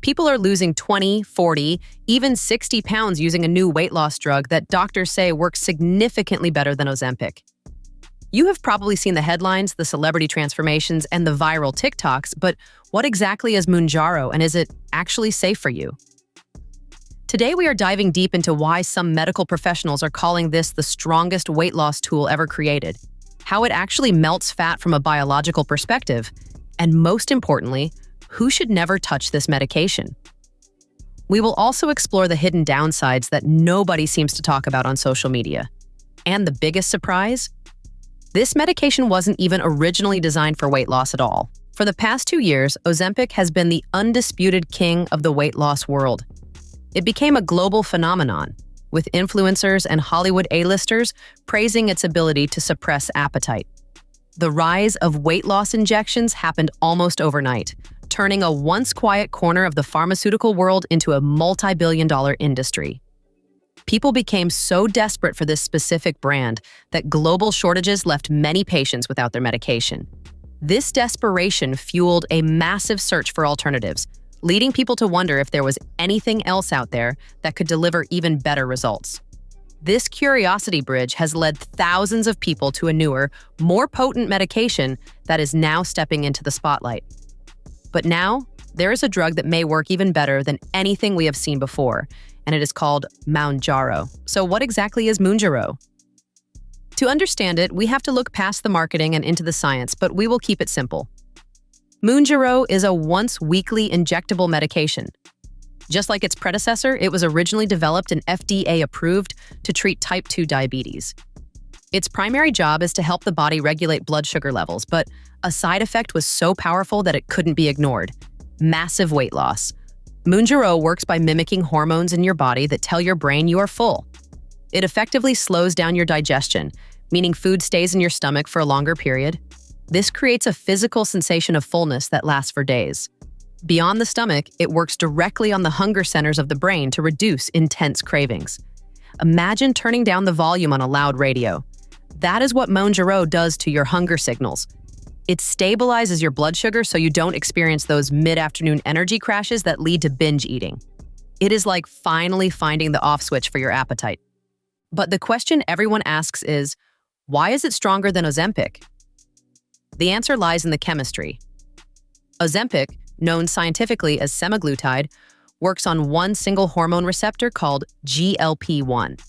People are losing 20, 40, even 60 pounds using a new weight loss drug that doctors say works significantly better than Ozempic. You have probably seen the headlines, the celebrity transformations, and the viral TikToks, but what exactly is Mounjaro, and is it actually safe for you? Today, we are diving deep into why some medical professionals are calling this the strongest weight loss tool ever created, how it actually melts fat from a biological perspective, and most importantly, who should never touch this medication. We will also explore the hidden downsides that nobody seems to talk about on social media. And the biggest surprise? This medication wasn't even originally designed for weight loss at all. For the past 2 years, Ozempic has been the undisputed king of the weight loss world. It became a global phenomenon, with influencers and Hollywood A-listers praising its ability to suppress appetite. The rise of weight loss injections happened almost overnight, turning a once quiet corner of the pharmaceutical world into a multi-billion-dollar industry. People became so desperate for this specific brand that global shortages left many patients without their medication. This desperation fueled a massive search for alternatives, leading people to wonder if there was anything else out there that could deliver even better results. This curiosity bridge has led thousands of people to a newer, more potent medication that is now stepping into the spotlight. But now, there is a drug that may work even better than anything we have seen before, and it is called Mounjaro. So what exactly is Mounjaro? To understand it, we have to look past the marketing and into the science, but we will keep it simple. Mounjaro is a once-weekly injectable medication. Just like its predecessor, it was originally developed and FDA-approved to treat type 2 diabetes. Its primary job is to help the body regulate blood sugar levels, but a side effect was so powerful that it couldn't be ignored: massive weight loss. Mounjaro works by mimicking hormones in your body that tell your brain you are full. It effectively slows down your digestion, meaning food stays in your stomach for a longer period. This creates a physical sensation of fullness that lasts for days. Beyond the stomach, it works directly on the hunger centers of the brain to reduce intense cravings. Imagine turning down the volume on a loud radio. That is what Mounjaro does to your hunger signals. It stabilizes your blood sugar so you don't experience those mid-afternoon energy crashes that lead to binge eating. It is like finally finding the off switch for your appetite. But the question everyone asks is, why is it stronger than Ozempic? The answer lies in the chemistry. Ozempic, known scientifically as semaglutide, works on one single hormone receptor called GLP-1.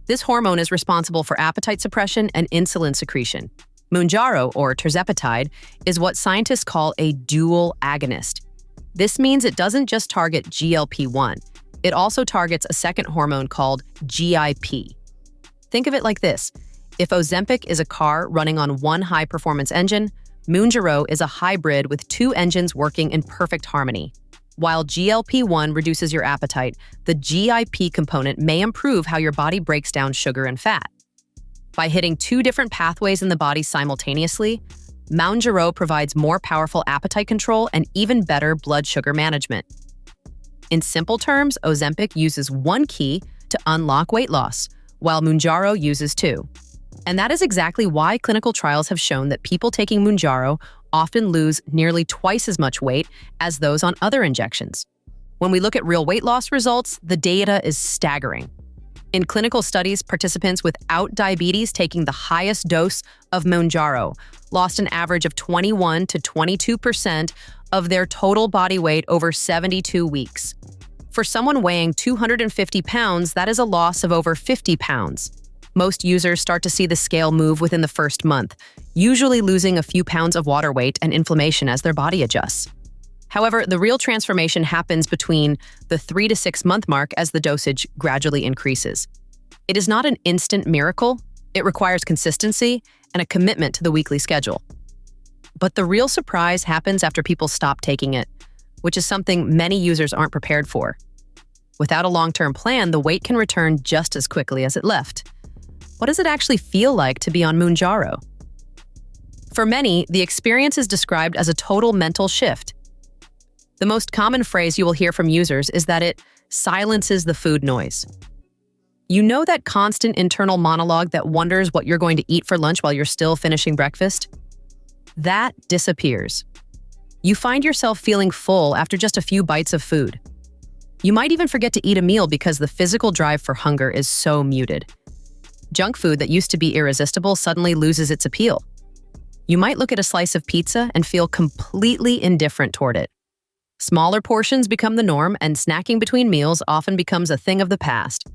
This hormone is responsible for appetite suppression and insulin secretion. Mounjaro, or Tirzepatide, is what scientists call a dual agonist. This means it doesn't just target GLP-1, it also targets a second hormone called GIP. Think of it like this: if Ozempic is a car running on one high-performance engine, Mounjaro is a hybrid with two engines working in perfect harmony. While GLP-1 reduces your appetite, the GIP component may improve how your body breaks down sugar and fat. By hitting two different pathways in the body simultaneously, Mounjaro provides more powerful appetite control and even better blood sugar management. In simple terms, Ozempic uses one key to unlock weight loss, while Mounjaro uses two. And that is exactly why clinical trials have shown that people taking Mounjaro often lose nearly twice as much weight as those on other injections. When we look at real weight loss results, the data is staggering. In clinical studies, participants without diabetes taking the highest dose of Mounjaro lost an average of 21 to 22% of their total body weight over 72 weeks. For someone weighing 250 pounds, that is a loss of over 50 pounds. Most users start to see the scale move within the first month, usually losing a few pounds of water weight and inflammation as their body adjusts. However, the real transformation happens between the 3 to 6 month mark as the dosage gradually increases. It is not an instant miracle. It requires consistency and a commitment to the weekly schedule. But the real surprise happens after people stop taking it, which is something many users aren't prepared for. Without a long-term plan, the weight can return just as quickly as it left. What does it actually feel like to be on Mounjaro? For many, the experience is described as a total mental shift. The most common phrase you will hear from users is that it silences the food noise. You know that constant internal monologue that wonders what you're going to eat for lunch while you're still finishing breakfast? That disappears. You find yourself feeling full after just a few bites of food. You might even forget to eat a meal because the physical drive for hunger is so muted. Junk food that used to be irresistible suddenly loses its appeal. You might look at a slice of pizza and feel completely indifferent toward it. Smaller portions become the norm, and snacking between meals often becomes a thing of the past.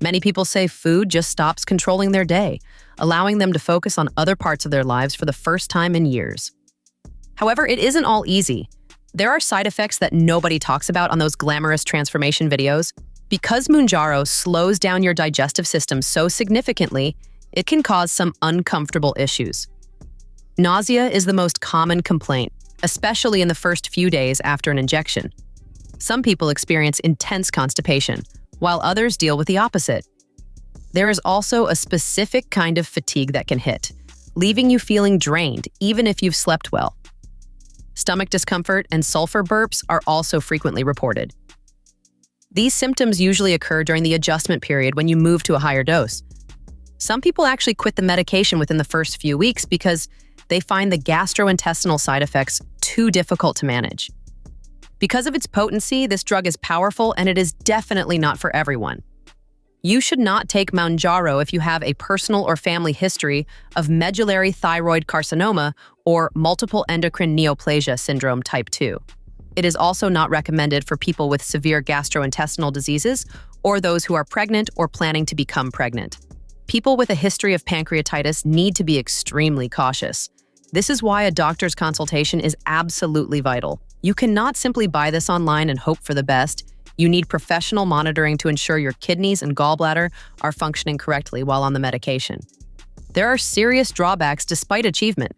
Many people say food just stops controlling their day, allowing them to focus on other parts of their lives for the first time in years. However, it isn't all easy. There are side effects that nobody talks about on those glamorous transformation videos. Because Mounjaro slows down your digestive system so significantly, it can cause some uncomfortable issues. Nausea is the most common complaint, especially in the first few days after an injection. Some people experience intense constipation, while others deal with the opposite. There is also a specific kind of fatigue that can hit, leaving you feeling drained even if you've slept well. Stomach discomfort and sulfur burps are also frequently reported. These symptoms usually occur during the adjustment period when you move to a higher dose. Some people actually quit the medication within the first few weeks because they find the gastrointestinal side effects too difficult to manage. Because of its potency, this drug is powerful, and it is definitely not for everyone. You should not take Mounjaro if you have a personal or family history of medullary thyroid carcinoma or multiple endocrine neoplasia syndrome type 2. It is also not recommended for people with severe gastrointestinal diseases or those who are pregnant or planning to become pregnant. People with a history of pancreatitis need to be extremely cautious. This is why a doctor's consultation is absolutely vital. You cannot simply buy this online and hope for the best. You need professional monitoring to ensure your kidneys and gallbladder are functioning correctly while on the medication. There are serious drawbacks despite achievement.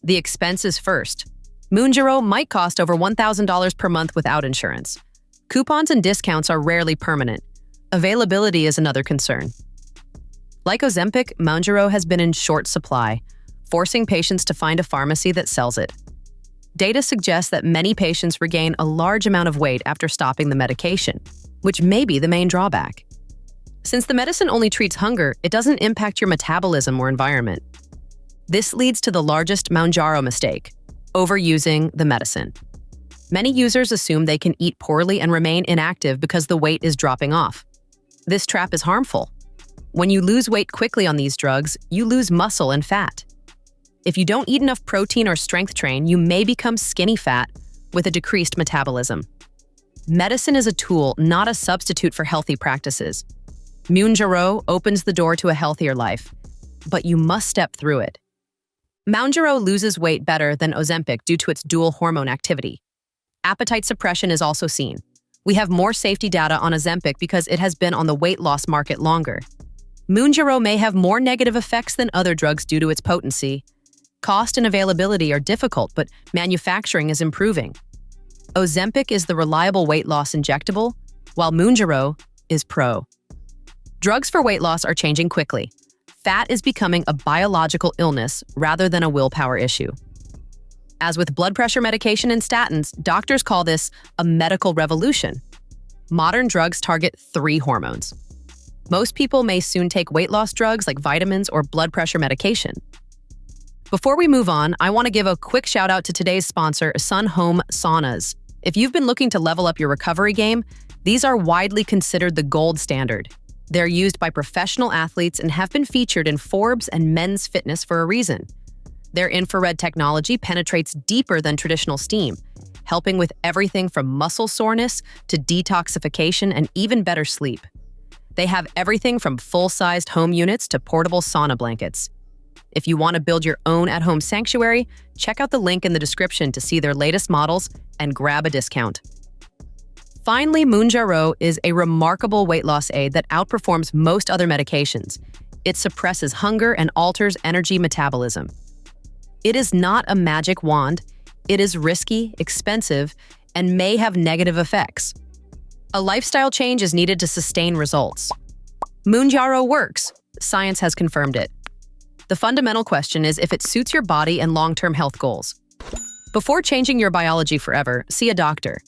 The expense is first. Mounjaro might cost over $1,000 per month without insurance. Coupons and discounts are rarely permanent. Availability is another concern. Like Ozempic, Mounjaro has been in short supply, forcing patients to find a pharmacy that sells it. Data suggests that many patients regain a large amount of weight after stopping the medication, which may be the main drawback. Since the medicine only treats hunger, it doesn't impact your metabolism or environment. This leads to the largest Mounjaro mistake: overusing the medicine. Many users assume they can eat poorly and remain inactive because the weight is dropping off. This trap is harmful. When you lose weight quickly on these drugs, you lose muscle and fat. If you don't eat enough protein or strength train, you may become skinny fat with a decreased metabolism. Medicine is a tool, not a substitute for healthy practices. Mounjaro opens the door to a healthier life, but you must step through it. Mounjaro loses weight better than Ozempic due to its dual hormone activity. Appetite suppression is also seen. We have more safety data on Ozempic because it has been on the weight loss market longer. Mounjaro may have more negative effects than other drugs due to its potency. Cost and availability are difficult, but manufacturing is improving. Ozempic is the reliable weight loss injectable, while Mounjaro is pro. Drugs for weight loss are changing quickly. Fat is becoming a biological illness rather than a willpower issue. As with blood pressure medication and statins, doctors call this a medical revolution. Modern drugs target 3 hormones. Most people may soon take weight loss drugs like vitamins or blood pressure medication. Before we move on, I want to give a quick shout out to today's sponsor, Sun Home Saunas. If you've been looking to level up your recovery game, these are widely considered the gold standard. They're used by professional athletes and have been featured in Forbes and Men's Fitness for a reason. Their infrared technology penetrates deeper than traditional steam, helping with everything from muscle soreness to detoxification and even better sleep. They have everything from full-sized home units to portable sauna blankets. If you want to build your own at-home sanctuary, check out the link in the description to see their latest models and grab a discount. Finally, Mounjaro is a remarkable weight loss aid that outperforms most other medications. It suppresses hunger and alters energy metabolism. It is not a magic wand. It is risky, expensive, and may have negative effects. A lifestyle change is needed to sustain results. Mounjaro works. Science has confirmed it. The fundamental question is if it suits your body and long-term health goals. Before changing your biology forever, see a doctor.